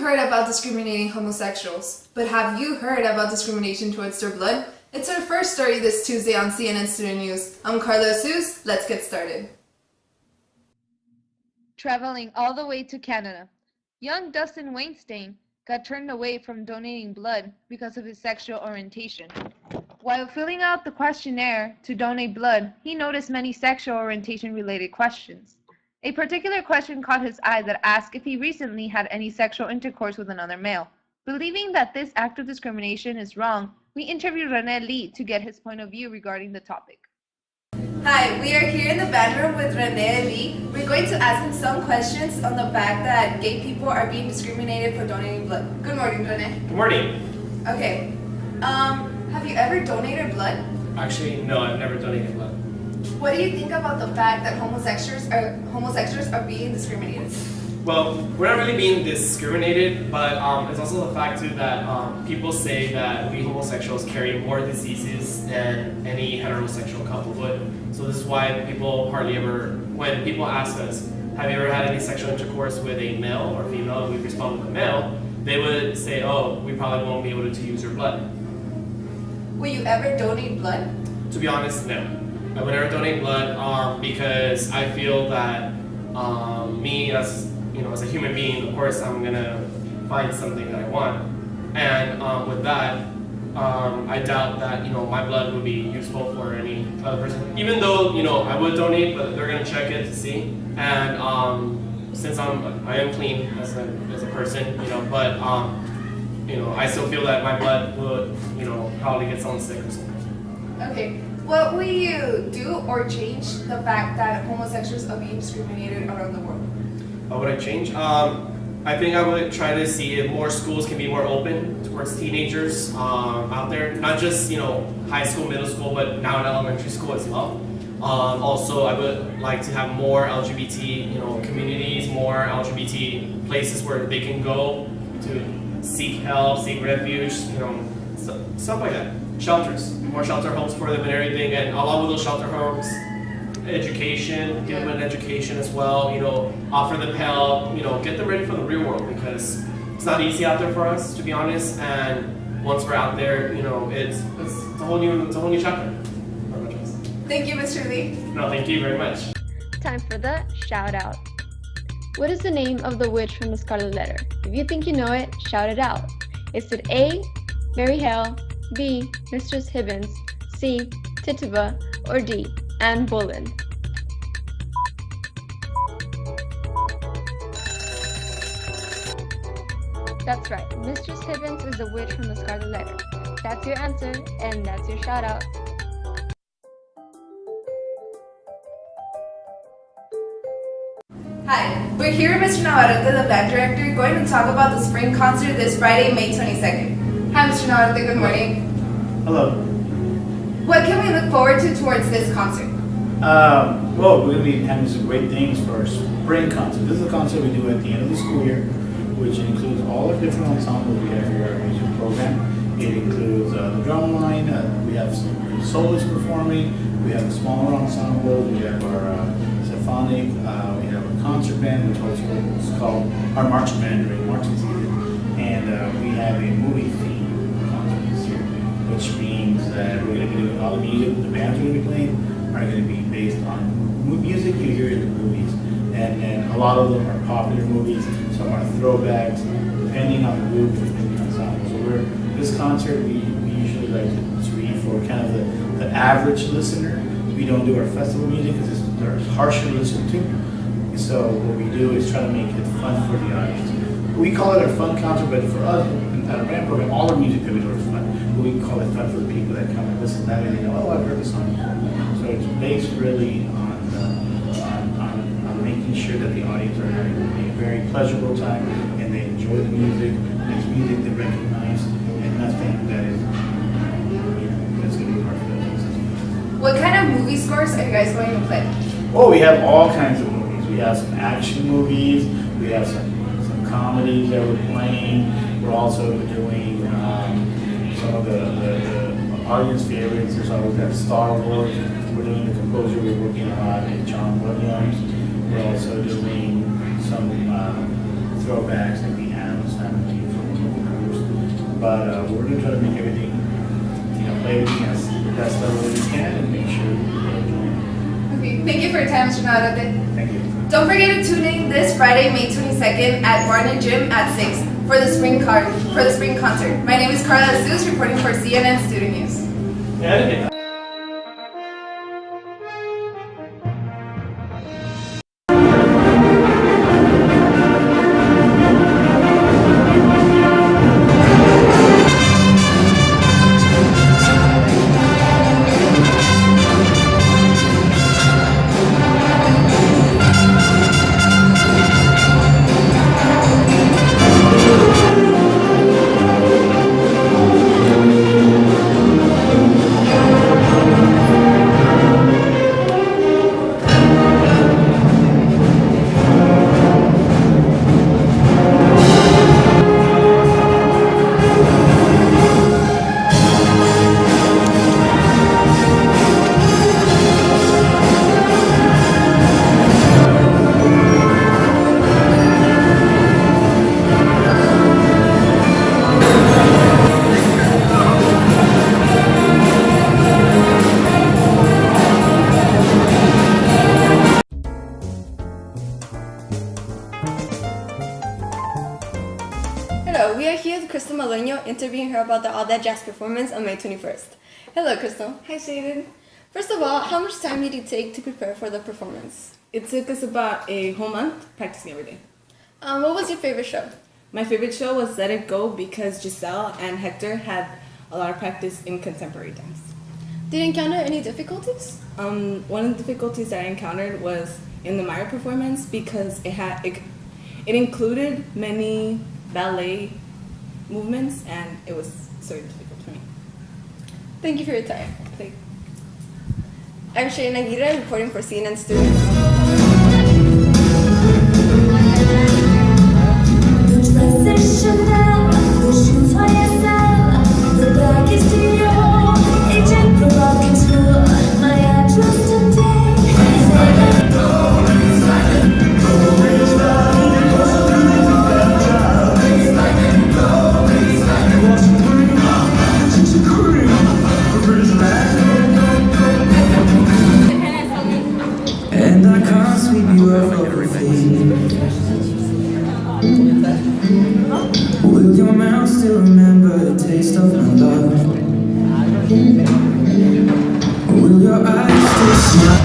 heard about discriminating homosexuals, but have you heard about discrimination towards their blood? It's our first story this Tuesday on CNN Student News. I'm Carla Seuss. Let's get started. Traveling all the way to Canada, young Dustin Weinstein got turned away from donating blood because of his sexual orientation. While filling out the questionnaire to donate blood, he noticed many sexual orientation-related questions. A particular question caught his eye that asked if he recently had any sexual intercourse with another male. Believing that this act of discrimination is wrong, we interviewed René Lee to get his point of view regarding the topic. Hi, we are here in the band room with René Lee. We're going to ask him some questions on the fact that gay people are being discriminated for donating blood. Good morning, René. Good morning. Okay. Have you ever donated blood? Actually, no, I've never donated blood. What do you think about the fact that homosexuals are being discriminated? Well, we're not really being discriminated, but it's also the fact too that people say that we homosexuals carry more diseases than any heterosexual couple would. So this is why people hardly ever, when people ask us, have you ever had any sexual intercourse with a male or female, and we respond with a male, they would say, oh, we probably won't be able to use your blood. Will you ever donate blood? To be honest, no. I would never donate blood because I feel that me as as a human being, of course, I'm gonna find something that I want, and with that, I doubt that my blood would be useful for any other person. Even though I would donate, but they're gonna check it to see. And since I am clean as a person, but I still feel that my blood would probably get someone sick or something. Okay. What will you do or change the fact that homosexuals are being discriminated around the world? What would I change? I think I would try to see if more schools can be more open towards teenagers out there. Not just high school, middle school, but now in elementary school as well. Also, I would like to have more LGBT communities, more LGBT places where they can go to seek help, seek refuge, stuff like that. Shelters, more shelter homes for them and everything, and along with those shelter homes, education, give them an education as well, offer them help, get them ready for the real world, because it's not easy out there for us, to be honest, and once we're out there, it's a whole new chapter. Thank you, Mr. Lee. No, thank you very much. Time for the shout out. What is the name of the witch from the Scarlet Letter? If you think you know it, shout it out. Is it A, Mary Hale, B, Mistress Hibbins, C, Tituba, or D, Anne Boleyn? That's right, Mistress Hibbins is the witch from the Scarlet Letter. That's your answer, and that's your shout out. Hi, we're here with Mr. Navarrete, the band director, going to talk about the spring concert this Friday, May 22nd. Hi, Mr. Navarrete, good morning. Hello. What can we look forward to towards this concert? Well, we're going to be having some great things for our spring concert. This is a concert we do at the end of the school year, which includes all the different ensembles we have here at our music program. It includes the drum line, we have some soloists performing, we have a smaller ensemble, we have our symphonic, we have a concert band, which also is called our marching band during marching season, and we have a movie theme concert this year, which means that we're going to be doing all the music the bands are going to be playing are going to be based on music you hear in the movies, and a lot of them are popular movies, some are throwbacks, depending on the group, depending on ensemble. So this concert we usually like to read for kind of the average listener. We don't do our festival music because they're harsher to listen to. So what we do is try to make it fun for the audience. We call it a fun concert, but for us, at our band program, all our music that we do is fun. But we call it fun for the people that come and listen. That way they know, oh, I've heard the song before. So it's based really on making sure that the audience are having a very pleasurable time and they enjoy the music. It's music they recognize, and nothing that is that's going to be hard for them to listen to. What kind of movie scores are you guys going to play? Oh, we have all kinds of movies. We have some action movies. We have some comedies that we're playing. We're also doing some of the audience favorites. There's always that Star Wars. We're doing the composer we're working on is John Williams. We're also doing some throwbacks like the Adams Family but we're gonna try to make everything, play everything as the best level we can and make sure people enjoy it. Okay, thank you for your time, Mr. Navarrete. Thank you. Don't forget to tune in this Friday, May 22nd at Barnett Gym at 6 for the spring concert. My name is Carla Zeus, reporting for CNN Student News. Yeah, I didn't get that. Hello, we are here with Crystal Malonio interviewing her about the All That Jazz performance on May 21st. Hello, Crystal. Hi, Shaden. First of all, how much time did it take to prepare for the performance? It took us about a whole month practicing every day. What was your favorite show? My favorite show was Let It Go because Giselle and Hector had a lot of practice in contemporary dance. Did you encounter any difficulties? One of the difficulties that I encountered was in the Maya performance because it included many ballet movements and it was so difficult for me. Thank you for your time. I'm Shayna Aguirre reporting for CNN Students. And I can't sweep you off everything. Will your mouth still remember the taste of my love? Will your eyes still smile?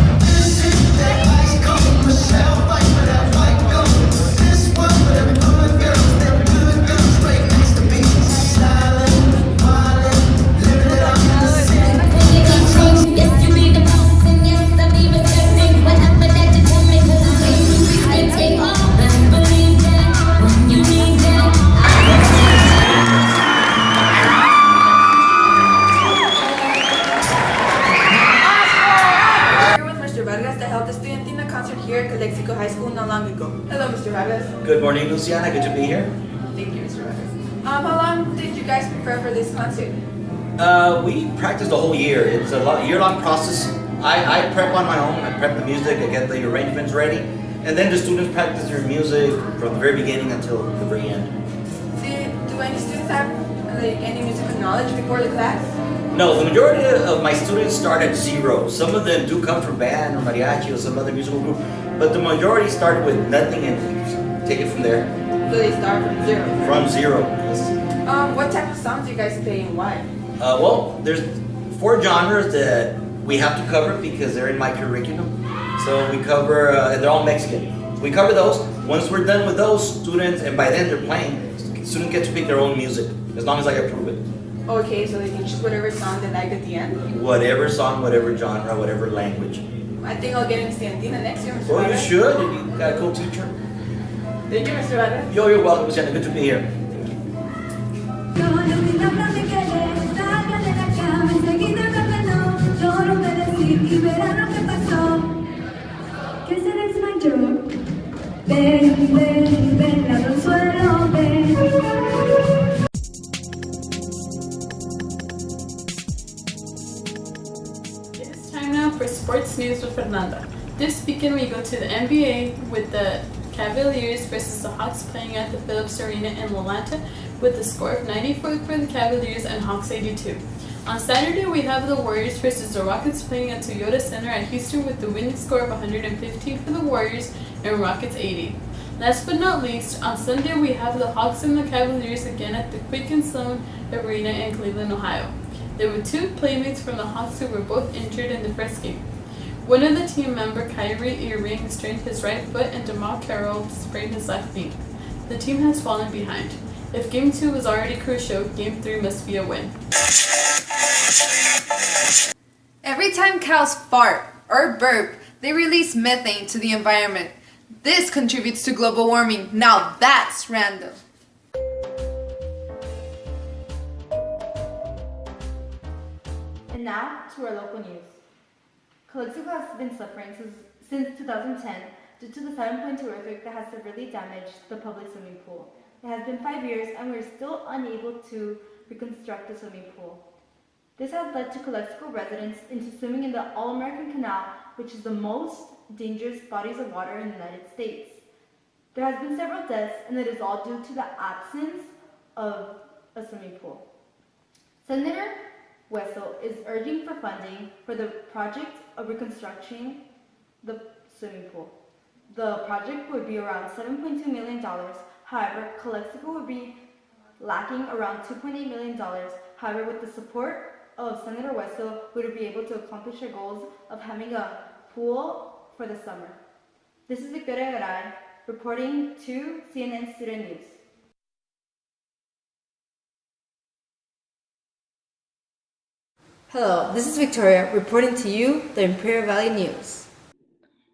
Here at Calexico High School not long ago. Hello, Mr. Vargas. Good morning, Luciana. Good to be here. Thank you, Mr. Vargas. How long did you guys prepare for this concert? We practiced the whole year. It's a year-long process. I prep on my own. I prep the music. I get the arrangements ready, and then the students practice their music from the very beginning until the very end. Do any students have any musical knowledge before the class? No, the majority of my students start at zero. Some of them do come from band or mariachi or some other musical group, but the majority started with nothing and take it from there. So they start from zero? From zero. What type of songs do you guys play and why? Well, there's 4 genres that we have to cover because they're in my curriculum. So we cover, they're all Mexican. We cover those. Once we're done with those students, and by then they're playing, students get to pick their own music, as long as I approve it. Okay, so they can choose whatever song they like at the end? Whatever song, whatever genre, whatever language. I think I'll get into Standina next year, Mr. Well, you Vargas. should, and you got a cool teacher. Thank you, Mr. Vargas. You're welcome, Luciana. Good to be here. It's time now for Sports News with Fernanda. This weekend we go to the NBA with the Cavaliers versus the Hawks playing at the Phillips Arena in Atlanta. with a score of 94 for the Cavaliers and Hawks 82. On Saturday, we have the Warriors versus the Rockets playing at Toyota Center at Houston with the winning score of 115 for the Warriors and Rockets 80. Last but not least, on Sunday we have the Hawks and the Cavaliers again at the Quicken Loan Arena in Cleveland, Ohio. There were two playmates from the Hawks who were both injured in the first game. One of the team member, Kyrie Irving, strained his right foot and Jamal Carroll sprained his left knee. The team has fallen behind. If Game 2 was already crucial, Game 3 must be a win. Every time cows fart or burp, they release methane to the environment. This contributes to global warming. Now that's random. And now to our local news. Calexico has been suffering since 2010 due to the 7.2 earthquake that has severely damaged the public swimming pool. It has been 5 years and we're still unable to reconstruct the swimming pool. This has led to Calexico residents into swimming in the All-American Canal, which is the most dangerous bodies of water in the United States. There has been several deaths and it is all due to the absence of a swimming pool. Senator Wessel is urging for funding for the project of reconstructing the swimming pool. The project would be around $7.2 million. However, Calexico would be lacking around $2.8 million. However, with the support of Senator Wessel, we would be able to accomplish our goals of having a pool for the summer. This is Victoria Garay reporting to CNN Student News. Hello, this is Victoria reporting to you the Imperial Valley News.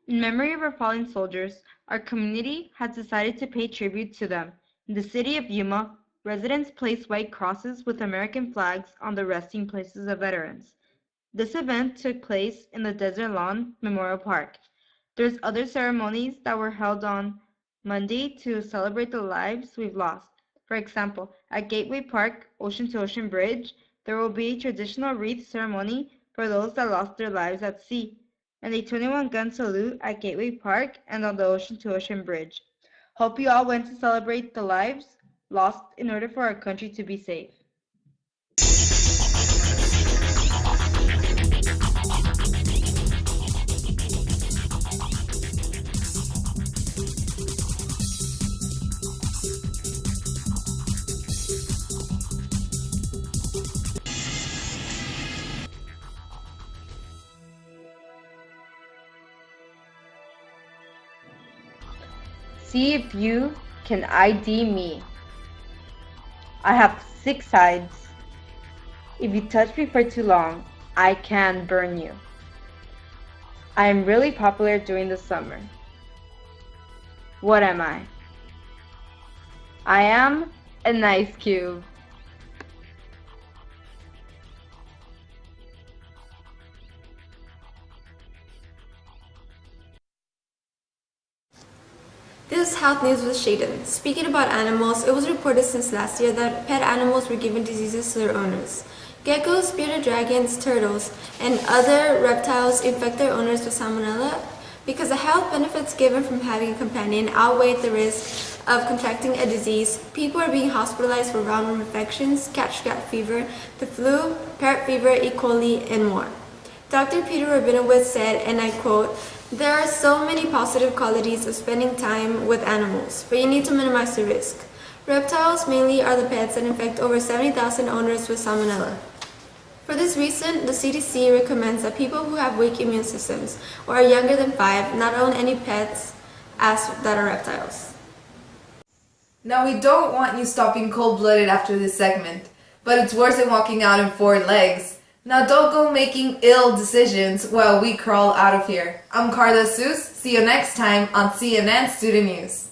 In memory of our fallen soldiers, our community has decided to pay tribute to them. In the city of Yuma, residents placed white crosses with American flags on the resting places of veterans. This event took place in the Desert Lawn Memorial Park. There's other ceremonies that were held on Monday to celebrate the lives we've lost. For example, at Gateway Park, Ocean to Ocean Bridge, there will be a traditional wreath ceremony for those that lost their lives at sea, and a 21-gun salute at Gateway Park and on the Ocean to Ocean Bridge. Hope you all went to celebrate the lives lost in order for our country to be safe. See if you can ID me. I have 6 sides. If you touch me for too long, I can burn you. I am really popular during the summer. What am I? I am an ice cube. This is Health News with Shaden. Speaking about animals, it was reported since last year that pet animals were given diseases to their owners. Geckos, bearded dragons, turtles, and other reptiles infect their owners with salmonella because the health benefits given from having a companion outweigh the risk of contracting a disease. People are being hospitalized for roundworm infections, cat fever, the flu, parrot fever, E. coli, and more. Dr. Peter Rabinowitz said, and I quote, "There are so many positive qualities of spending time with animals, but you need to minimize the risk. Reptiles mainly are the pets that infect over 70,000 owners with salmonella. For this reason, the CDC recommends that people who have weak immune systems or are younger than 5 not own any pets that are reptiles." Now we don't want you stopping cold-blooded after this segment, but it's worse than walking out in 4 legs. Now don't go making ill decisions while we crawl out of here. I'm Carla Seuss. See you next time on CNN Student News.